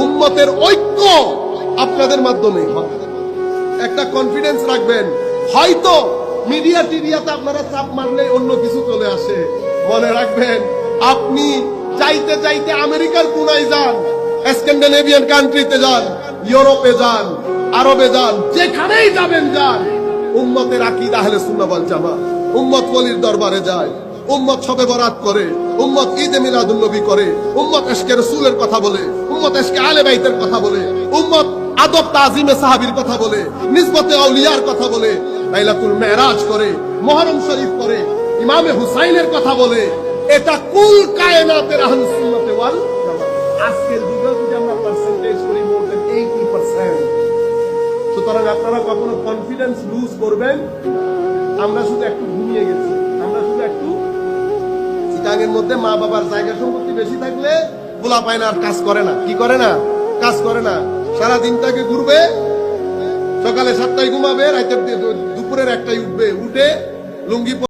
উম্মতের ঐক্য আপনাদের মাধ্যমেই হবে। একটা কনফিডেন্স রাখবেন, হয়তো মিডিয়া টিডিয়াতে আপনারা চাপ মারলে অন্য কিছু চলে আসে। মনে রাখবেন, আপনি চাইতে চাইতে আমেরিকার কোনায় যান, স্ক্যান্ডিনেভিয়ান কান্ট্রিতে যান, ইউরোপে যান, আরবে যান, যেখানেই যাবেন যান, উম্মতের আকীদা আহলে সুন্নাহ ওয়াল জামাত। উম্মত ওলির দরবারে যায়, উম্মত শবে বরাত করে, উম্মত ঈদে মিলাদুন নবী করে, উম্মত ইশকে রাসূলের কথা বলে, উম্মত ইশকে আলে বাইতের কথা বলে, উম্মত আদব তাজিমে সাহাবীর কথা বলে, নিসবতে আউলিয়ার কথা বলে, লাইলাতুল মেরাজ করে, মুহররম শরীফ করে, ইমামে হুসাইনের কথা বলে। এটা কুল কায়নাতের আহলে সুন্নাত ওয়াল জামাত। আজকের যুগে যদি আমরা পার্সেন্টেজ করি মোর দেন 80%। সুতরাং আপনারা কখনো কনফিডেন্স লুজ করবেন। আমরা শুধু একটু ঘুমিয়ে গেছি, আমরা শুধু একটু চিটাগের মধ্যে মা বাবার জায়গা সম্পত্তি বেশি থাকলে পোলা পায় না, আর কাজ করে না। কি করে না? কাজ করে না। সারাদিনটাকে ঘুরবে, সকালে 7টায় ঘুমাবে, রাতের দুপুরের 1টায় উঠবে, উঠে লুঙ্গি